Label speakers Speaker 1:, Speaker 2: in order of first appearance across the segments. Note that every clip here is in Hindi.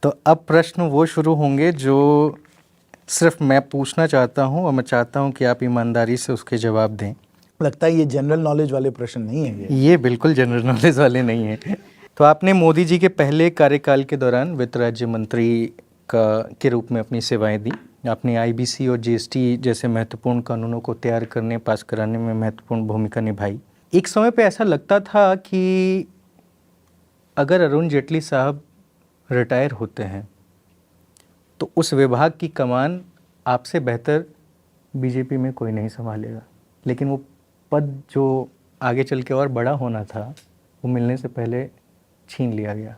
Speaker 1: तो अब प्रश्न वो शुरू होंगे जो सिर्फ मैं पूछना चाहता हूँ और मैं चाहता हूँ कि आप ईमानदारी से उसके जवाब दें।
Speaker 2: लगता है ये जनरल नॉलेज वाले प्रश्न नहीं है।
Speaker 1: ये बिल्कुल जनरल नॉलेज वाले नहीं हैं। तो आपने मोदी जी के पहले कार्यकाल के दौरान वित्त राज्य मंत्री के रूप में अपनी सेवाएं दी। आपने आईबीसी और जीएसटी जैसे महत्वपूर्ण कानूनों को तैयार करने, पास कराने में महत्वपूर्ण भूमिका निभाई। एक समय पे ऐसा लगता था कि अगर अरुण जेटली साहब रिटायर होते हैं तो उस विभाग की कमान आपसे बेहतर बीजेपी में कोई नहीं संभालेगा, लेकिन वो पद जो आगे चल के और बड़ा होना था वो मिलने से पहले छीन लिया गया।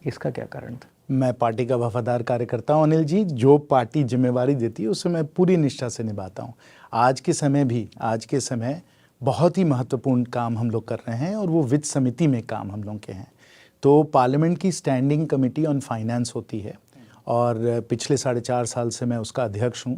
Speaker 1: इसका क्या कारण था?
Speaker 2: मैं पार्टी का वफादार कार्यकर्ता हूं अनिल जी। जो पार्टी जिम्मेवारी देती है उसे मैं पूरी निष्ठा से निभाता हूं। आज के समय बहुत ही महत्वपूर्ण काम हम लोग कर रहे हैं और वो वित्त समिति में काम हम लोग के हैं। तो पार्लियामेंट की स्टैंडिंग कमेटी ऑन फाइनेंस होती है और पिछले 4.5 साल से मैं उसका अध्यक्ष हूँ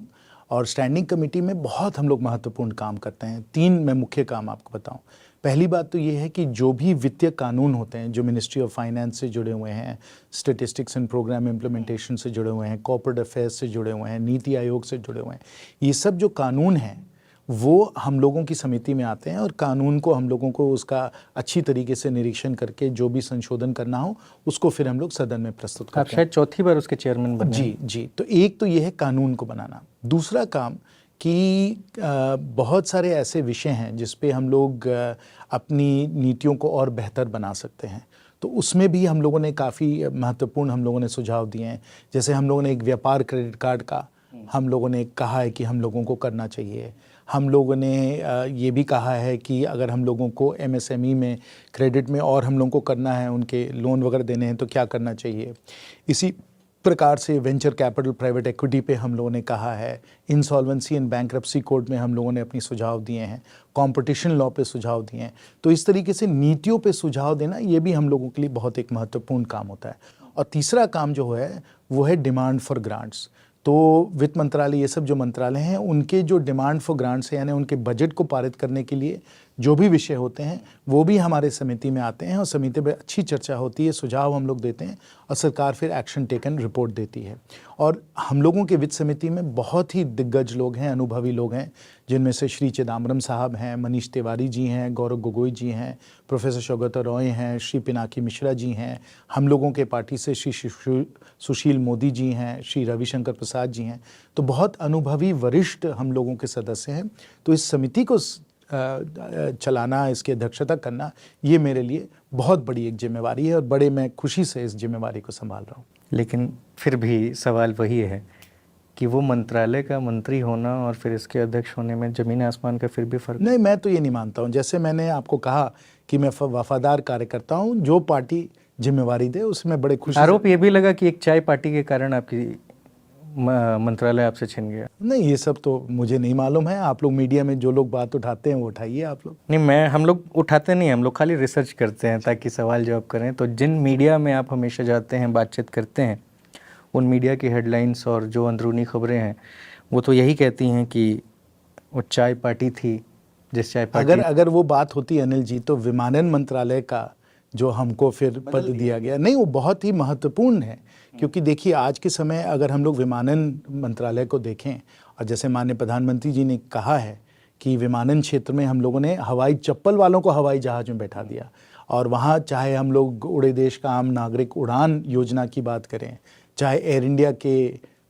Speaker 2: और स्टैंडिंग कमेटी में बहुत हम लोग महत्वपूर्ण काम करते हैं। 3 मैं मुख्य काम आपको बताऊं। पहली बात तो ये है कि जो भी वित्तीय कानून होते हैं जो मिनिस्ट्री ऑफ फाइनेंस से जुड़े हुए हैं, स्टैटिस्टिक्स एंड प्रोग्राम इम्प्लीमेंटेशन से जुड़े हुए हैं, कॉर्पोरेट अफेयर्स से जुड़े हुए हैं, नीति आयोग से जुड़े हुए हैं, ये सब जो कानून हैं वो हम लोगों की समिति में आते हैं और कानून को हम लोगों को उसका अच्छी तरीके से निरीक्षण करके जो भी संशोधन करना हो उसको फिर हम लोग सदन में प्रस्तुत करते हैं।
Speaker 1: आप शायद चौथी बार उसके चेयरमैन बने।
Speaker 2: जी। तो एक तो ये है कानून को बनाना। दूसरा काम कि बहुत सारे ऐसे विषय हैं जिस पे हम लोग अपनी नीतियों को और बेहतर बना सकते हैं, तो उसमें भी हम लोगों ने काफ़ी महत्वपूर्ण हम लोगों ने सुझाव दिए हैं। जैसे हम लोगों ने एक व्यापार क्रेडिट कार्ड का हम लोगों ने कहा है कि हम लोगों को करना चाहिए। हम लोगों ने ये भी कहा है कि अगर हम लोगों को एमएसएमई में क्रेडिट में और हम लोगों को करना है, उनके लोन वगैरह देने हैं तो क्या करना चाहिए। इसी प्रकार से वेंचर कैपिटल, प्राइवेट इक्विटी पे हम लोगों ने कहा है। इंसॉल्वेंसी एंड बैंक्रप्सी कोड में हम लोगों ने अपनी सुझाव दिए हैं। कंपटीशन लॉ पे सुझाव दिए हैं। तो इस तरीके से नीतियों पे सुझाव देना ये भी हम लोगों के लिए बहुत एक महत्वपूर्ण काम होता है। और तीसरा काम जो है वो है डिमांड फॉर ग्रांट्स। तो वित्त मंत्रालय, ये सब जो मंत्रालय हैं उनके जो डिमांड फॉर ग्रांट्स है यानी उनके बजट को पारित करने के लिए जो भी विषय होते हैं वो भी हमारे समिति में आते हैं और समिति में अच्छी चर्चा होती है, सुझाव हम लोग देते हैं और सरकार फिर एक्शन टेकन रिपोर्ट देती है। और हम लोगों के वित्त समिति में बहुत ही दिग्गज लोग हैं, अनुभवी लोग हैं, जिनमें से श्री चिदम्बरम साहब हैं, मनीष तिवारी जी हैं, गौरव गोगोई जी हैं, प्रोफेसर सौगता रॉय हैं, श्री पिनाकी मिश्रा जी हैं, हम लोगों के पार्टी से श्री सुशील मोदी जी हैं, श्री रविशंकर प्रसाद जी हैं। तो बहुत अनुभवी वरिष्ठ हम लोगों के सदस्य हैं। तो इस समिति को चलाना, इसकी अध्यक्षता करना, ये मेरे लिए बहुत बड़ी एक जिम्मेवारी है और बड़े मैं खुशी से इस जिम्मेवारी को संभाल रहा हूँ।
Speaker 1: लेकिन फिर भी सवाल वही है कि वो मंत्रालय का मंत्री होना और फिर इसके अध्यक्ष होने में ज़मीन आसमान का फिर भी फर्क।
Speaker 2: नहीं, मैं तो ये नहीं मानता हूँ। जैसे मैंने आपको कहा कि मैं वफादार कार्यकर्ता हूँ, जो पार्टी जिम्मेवारी दे उसमें बड़े खुशी।
Speaker 1: आरोप ये भी लगा कि एक चाय पार्टी के कारण आपकी मंत्रालय आपसे छिन गया।
Speaker 2: नहीं, ये सब तो मुझे नहीं मालूम है। आप लोग मीडिया में जो लोग बात उठाते हैं वो उठाइए आप लोग।
Speaker 1: नहीं, हम लोग उठाते नहीं, हम लोग खाली रिसर्च करते हैं ताकि सवाल जवाब करें। तो जिन मीडिया में आप हमेशा जाते हैं, बातचीत करते हैं, उन मीडिया की हेडलाइंस और जो अंदरूनी खबरें हैं वो तो यही कहती हैं कि वो चाय पार्टी थी, जिस चाय पार्टी
Speaker 2: अगर वो बात होती अनिल जी तो विमानन मंत्रालय का जो हमको फिर पद दिया गया, नहीं, वो बहुत ही महत्वपूर्ण है। क्योंकि देखिए आज के समय अगर हम लोग विमानन मंत्रालय को देखें और जैसे माननीय प्रधानमंत्री जी ने कहा है कि विमानन क्षेत्र में हम लोगों ने हवाई चप्पल वालों को हवाई जहाज में बैठा दिया और वहाँ चाहे हम लोग उड़े देश का आम नागरिक उड़ान योजना की बात करें, चाहे एयर इंडिया के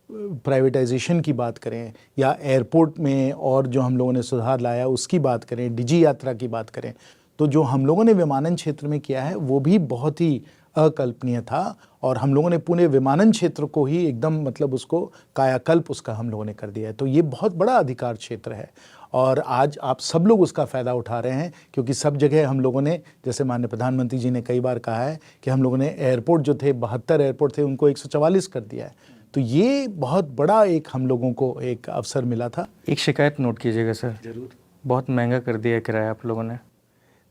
Speaker 2: प्राइवेटाइजेशन की बात करें या एयरपोर्ट में और जो हम लोगों ने सुधार लाया उसकी बात करें, डिजी यात्रा की बात करें, तो जो हम लोगों ने विमानन क्षेत्र में किया है वो भी बहुत ही अकल्पनीय था और हम लोगों ने पूरे विमानन क्षेत्र को ही एकदम मतलब उसको कायाकल्प उसका हम लोगों ने कर दिया है। तो ये बहुत बड़ा अधिकार क्षेत्र है और आज आप सब लोग उसका फ़ायदा उठा रहे हैं क्योंकि सब जगह हम लोगों ने, जैसे माननीय प्रधानमंत्री जी ने कई बार कहा है कि हम लोगों ने एयरपोर्ट जो थे 72 एयरपोर्ट थे उनको 144 कर दिया है। तो ये बहुत बड़ा एक हम लोगों को एक अवसर मिला था।
Speaker 1: एक शिकायत नोट कीजिएगा सर, जरूर, बहुत महंगा कर दिया है किराया आप लोगों ने।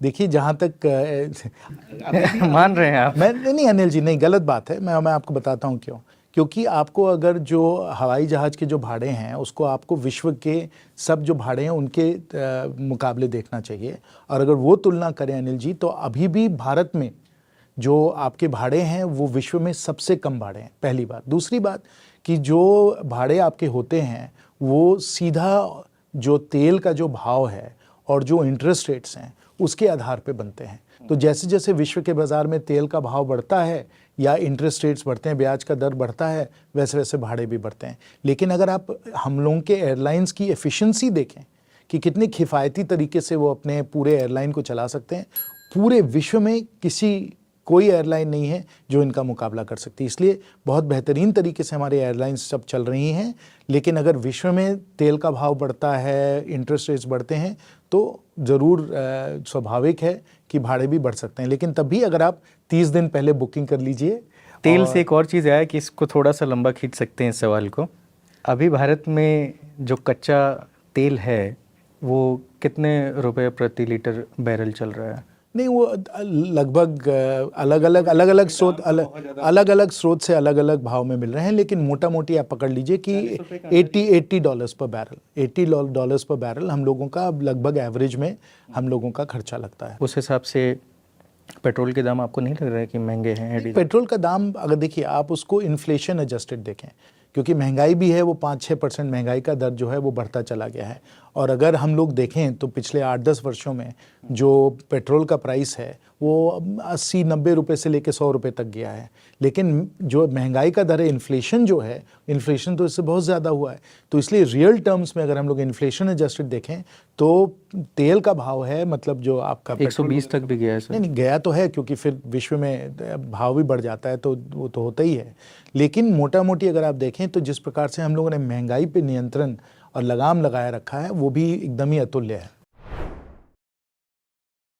Speaker 2: देखिए जहाँ तक
Speaker 1: मान रहे हैं आप?
Speaker 2: मैं नहीं अनिल जी, नहीं, गलत बात है। मैं आपको बताता हूँ क्यों। क्योंकि आपको अगर जो हवाई जहाज़ के जो भाड़े हैं उसको आपको विश्व के सब जो भाड़े हैं उनके मुकाबले देखना चाहिए और अगर वो तुलना करें अनिल जी तो अभी भी भारत में जो आपके भाड़े हैं वो विश्व में सबसे कम भाड़े हैं, पहली बात। दूसरी बात कि जो भाड़े आपके होते हैं वो सीधा जो तेल का जो भाव है और जो इंटरेस्ट रेट्स हैं उसके आधार पे बनते हैं। तो जैसे जैसे विश्व के बाज़ार में तेल का भाव बढ़ता है या इंटरेस्ट रेट्स बढ़ते हैं, ब्याज का दर बढ़ता है, वैसे वैसे भाड़े भी बढ़ते हैं। लेकिन अगर आप हम लोगों के एयरलाइंस की एफिशिएंसी देखें कि कितने किफ़ायती तरीके से वो अपने पूरे एयरलाइन को चला सकते हैं, पूरे विश्व में कोई एयरलाइन नहीं है जो इनका मुकाबला कर सकती। इसलिए बहुत बेहतरीन तरीके से हमारे एयरलाइंस सब चल रही हैं। लेकिन अगर विश्व में तेल का भाव बढ़ता है, इंटरेस्ट रेट्स बढ़ते हैं, तो ज़रूर स्वाभाविक है कि भाड़े भी बढ़ सकते हैं। लेकिन तब भी अगर आप 30 दिन पहले बुकिंग कर लीजिए।
Speaker 1: तेल से एक और चीज़ आया कि इसको थोड़ा सा लंबा खींच सकते हैं इस सवाल को। अभी भारत में जो कच्चा तेल है वो कितने रुपए प्रति लीटर बैरल चल रहा है?
Speaker 2: नहीं, वो लगभग अलग अलग स्रोत से अलग अलग भाव में मिल रहे हैं। लेकिन मोटा मोटी आप पकड़ लीजिए कि $80 पर बैरल, $80 पर बैरल हम लोगों का लगभग एवरेज में हम लोगों का खर्चा लगता है।
Speaker 1: उस हिसाब से पेट्रोल के दाम आपको नहीं लग रहा है कि महंगे हैं?
Speaker 2: पेट्रोल का दाम अगर देखिए आप उसको इन्फ्लेशन एडजस्टेड देखें, क्योंकि महंगाई भी है, वो 5-6% महंगाई का दर जो है वो बढ़ता चला गया है। और अगर हम लोग देखें तो पिछले 8-10 वर्षों में जो पेट्रोल का प्राइस है वो 80-90 रुपये से लेकर 100 रुपये तक गया है। लेकिन जो महंगाई का दर है, इन्फ्लेशन जो है, इन्फ्लेशन तो इससे बहुत ज़्यादा हुआ है। तो इसलिए रियल टर्म्स में अगर हम लोग इन्फ्लेशन एडजस्टेड देखें तो तेल का भाव है, मतलब जो आपका
Speaker 1: 120 तक भी गया है सर?
Speaker 2: नहीं, गया तो है, क्योंकि फिर विश्व में भाव भी बढ़ जाता है तो वो तो होता ही है। लेकिन मोटा मोटी अगर आप देखें तो जिस प्रकार से हम लोगों ने महंगाई पे नियंत्रण और लगाम लगाए रखा है वो भी एकदम ही अतुल्य है।